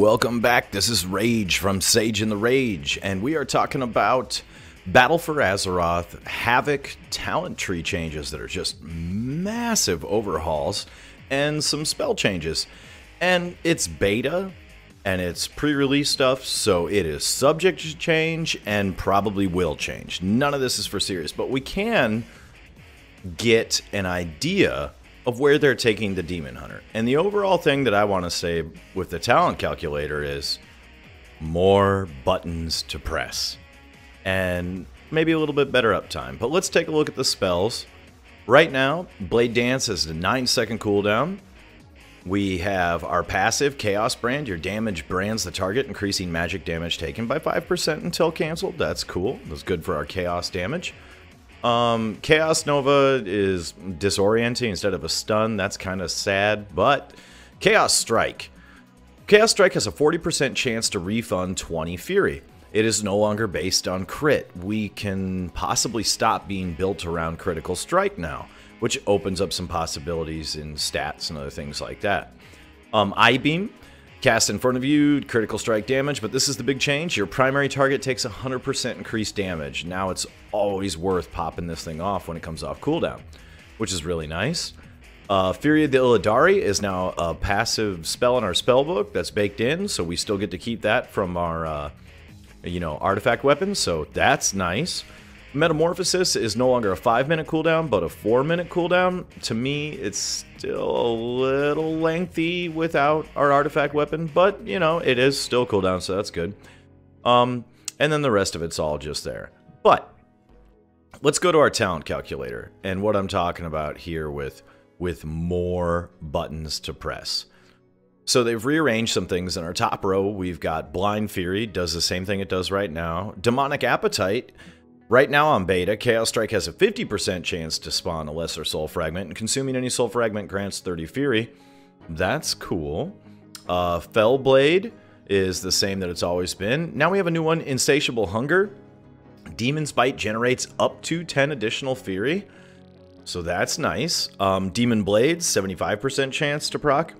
welcome back. This is Rage from SageNtheRage, and we are talking about Battle for Azeroth Havoc talent tree changes that are just massive overhauls and some spell changes. And it's beta, and it's pre-release stuff, so it is subject to change and probably will change. None of this is for serious, but we can get an idea of where they're taking the Demon Hunter. And the overall thing that I want to say with the talent calculator is more buttons to press and maybe a little bit better uptime. But let's take a look at the spells. Right now, Blade Dance has a 9-second cooldown. We have our passive, Chaos Brand. Your damage brands the target, increasing magic damage taken by 5% until canceled. That's cool. That's good for our Chaos damage. Chaos Nova is disorienting instead of a stun. That's kind of sad, but Chaos Strike. Chaos Strike has a 40% chance to refund 20 Fury. It is no longer based on crit. We can possibly stop being built around Critical Strike now, which opens up some possibilities in stats and other things like that. I-Beam. Cast in front of you, critical strike damage, but this is the big change. Your primary target takes 100% increased damage. Now it's always worth popping this thing off when it comes off cooldown, which is really nice. Fury of the Illidari is now a passive spell in our spellbook that's baked in, so we still get to keep that from our, artifact weapons, so that's nice. Metamorphosis is no longer a 5-minute cooldown, but a 4-minute cooldown. To me, it's still a little lengthy without our artifact weapon, but, it is still cooldown, so that's good. And then the rest of it's all just there. But let's go to our talent calculator, and what I'm talking about here with more buttons to press. So they've rearranged some things in our top row. We've got Blind Fury, does the same thing it does right now. Demonic Appetite. Right now on beta, Chaos Strike has a 50% chance to spawn a Lesser Soul Fragment, and consuming any Soul Fragment grants 30 Fury. That's cool. Fell Blade is the same that it's always been. Now we have a new one, Insatiable Hunger. Demon's Bite generates up to 10 additional Fury, so that's nice. Demon Blades, 75% chance to proc.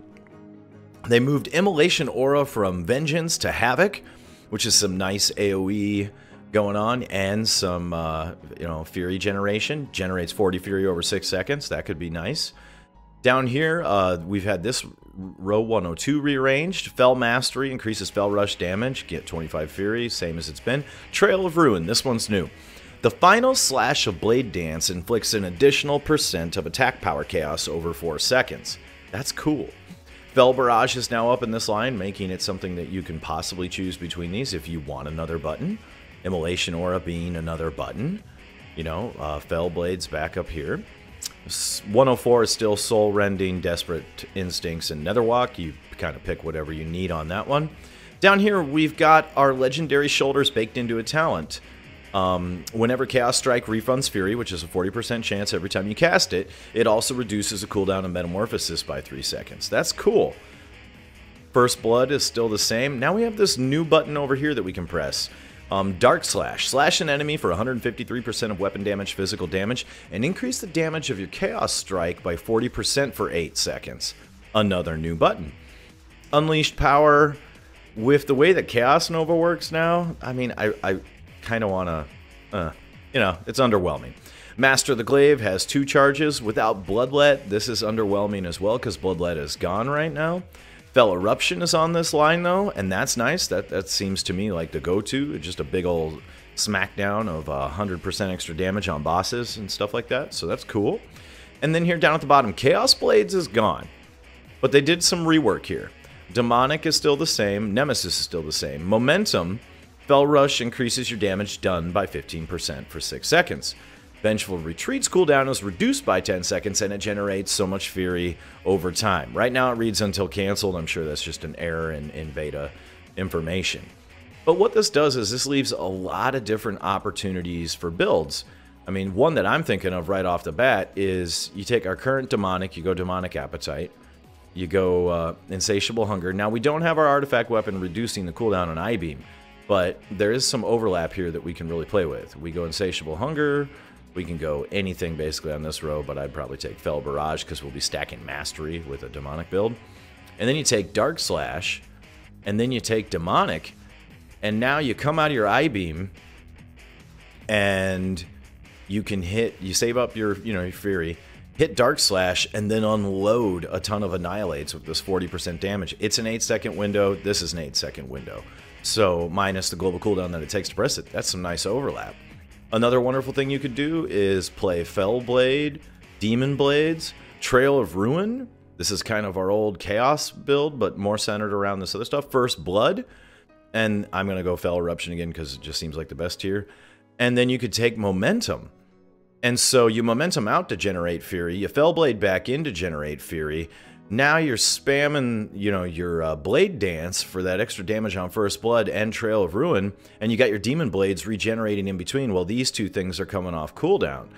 They moved Immolation Aura from Vengeance to Havoc, which is some nice AoE going on, and some Fury generation. Generates 40 Fury over 6 seconds. That could be nice. Down here, we've had this row 102 rearranged. Fell Mastery increases Fell Rush damage, get 25 Fury, same as it's been. Trail of Ruin, this one's new. The final slash of Blade Dance inflicts an additional % of attack power chaos over 4 seconds. That's cool. Fell Barrage is now up in this line, making it something that you can possibly choose between these if you want another button. Immolation Aura being another button. Fell Blades back up here. 104 is still Soul Rending, Desperate Instincts, and Netherwalk. You kind of pick whatever you need on that one. Down here, we've got our Legendary Shoulders baked into a talent. Whenever Chaos Strike refunds Fury, which is a 40% chance every time you cast it, it also reduces the cooldown of Metamorphosis by 3 seconds. That's cool. First Blood is still the same. Now we have this new button over here that we can press. Dark Slash. Slash an enemy for 153% of weapon damage, physical damage, and increase the damage of your Chaos Strike by 40% for 8 seconds. Another new button. Unleashed Power. With the way that Chaos Nova works now, I kind of want to, it's underwhelming. Master the Glaive has 2 charges. Without Bloodlet, this is underwhelming as well because Bloodlet is gone right now. Fell Eruption is on this line, though, and that's nice. That seems to me like the go-to. Just a big old smackdown of 100% extra damage on bosses and stuff like that, so that's cool. And then here down at the bottom, Chaos Blades is gone, but they did some rework here. Demonic is still the same. Nemesis is still the same. Momentum, Fell Rush increases your damage done by 15% for 6 seconds. Vengeful Retreat's cooldown is reduced by 10 seconds, and it generates so much Fury over time. Right now it reads until canceled. I'm sure that's just an error in beta information. But what this does is this leaves a lot of different opportunities for builds. One that I'm thinking of right off the bat is you take our current Demonic, you go Demonic Appetite, you go Insatiable Hunger. Now we don't have our artifact weapon reducing the cooldown on I-Beam, but there is some overlap here that we can really play with. We go Insatiable Hunger. We can go anything basically on this row, but I'd probably take Fell Barrage because we'll be stacking Mastery with a Demonic build. And then you take Dark Slash, and then you take Demonic, and now you come out of your I-Beam, and you can you save up your, your Fury, hit Dark Slash, and then unload a ton of Annihilates with this 40% damage. It's an 8-second window. This is an 8-second window. So minus the global cooldown that it takes to press it, that's some nice overlap. Another wonderful thing you could do is play Fellblade, Demon Blades, Trail of Ruin. This is kind of our old Chaos build, but more centered around this other stuff. First Blood, and I'm going to go Fell Eruption again because it just seems like the best tier. And then you could take Momentum. And so you Momentum out to generate Fury, you Fellblade back in to generate Fury. Now you're spamming, your Blade Dance for that extra damage on First Blood and Trail of Ruin, and you got your Demon Blades regenerating in between while these two things are coming off cooldown,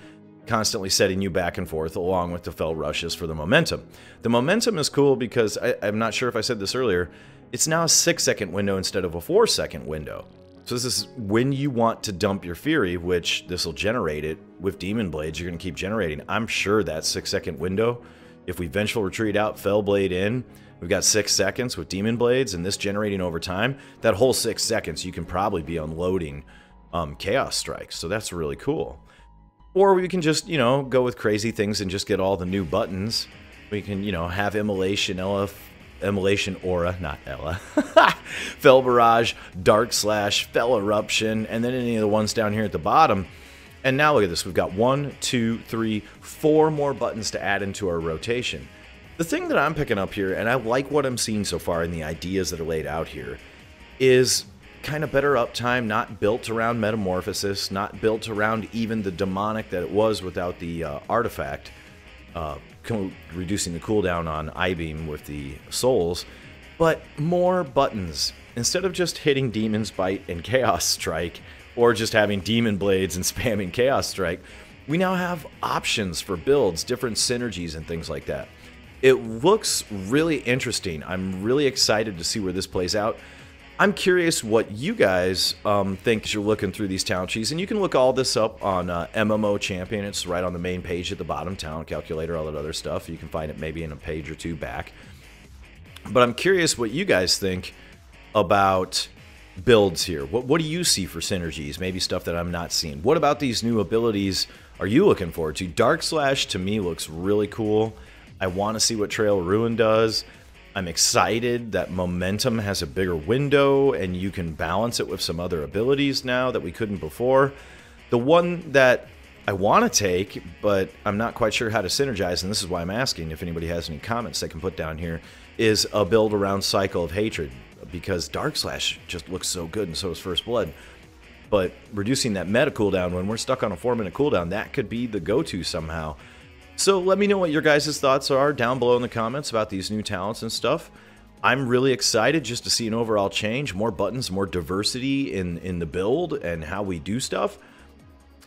constantly setting you back and forth along with the Fell Rushes for the Momentum. The Momentum is cool because, I'm not sure if I said this earlier, it's now a 6-second window instead of a 4-second window. So this is when you want to dump your Fury, which this will generate it with Demon Blades. You're going to keep generating. I'm sure that 6-second window, if we Vengeful Retreat out, Fellblade in, we've got 6 seconds with Demon Blades and this generating over time. That whole 6 seconds, you can probably be unloading Chaos Strikes. So that's really cool. Or we can just, go with crazy things and just get all the new buttons. We can, have Immolation, Immolation Aura, not Ella, Fell Barrage, Dark Slash, Fell Eruption, and then any of the ones down here at the bottom. And now look at this, we've got 1, 2, 3, 4 more buttons to add into our rotation. The thing that I'm picking up here, and I like what I'm seeing so far in the ideas that are laid out here, is kind of better uptime, not built around Metamorphosis, not built around even the Demonic that it was without the artifact, reducing the cooldown on I-Beam with the souls, but more buttons. Instead of just hitting Demon's Bite and Chaos Strike, or just having Demon Blades and spamming Chaos Strike, we now have options for builds, different synergies and things like that. It looks really interesting. I'm really excited to see where this plays out. I'm curious what you guys think as you're looking through these talent trees, and you can look all this up on MMO Champion. It's right on the main page at the bottom, talent calculator, all that other stuff. You can find it maybe in a page or two back. But I'm curious what you guys think about builds here. What do you see for synergies? Maybe stuff that I'm not seeing. What about these new abilities are you looking forward to? Dark Slash to me looks really cool. I want to see what Trail of Ruin does. I'm excited that Momentum has a bigger window and you can balance it with some other abilities now that we couldn't before. The one that I want to take, but I'm not quite sure how to synergize, and this is why I'm asking if anybody has any comments they can put down here, is a build around Cycle of Hatred, because Dark Slash just looks so good and so is First Blood. But reducing that meta cooldown when we're stuck on a 4-minute cooldown, that could be the go-to somehow. So let me know what your guys' thoughts are down below in the comments about these new talents and stuff. I'm really excited just to see an overall change, more buttons, more diversity in the build and how we do stuff.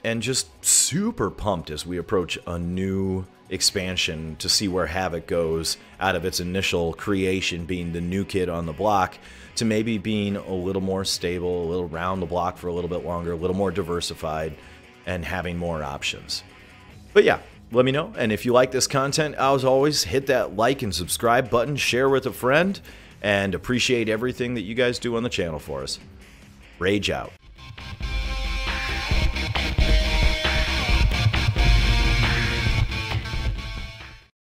And just super pumped as we approach a new expansion to see where Havoc goes out of its initial creation being the new kid on the block to maybe being a little more stable, a little round the block for a little bit longer, a little more diversified, and having more options. But yeah, let me know. And if you like this content, as always, hit that like and subscribe button, share with a friend, and appreciate everything that you guys do on the channel for us. Rage out.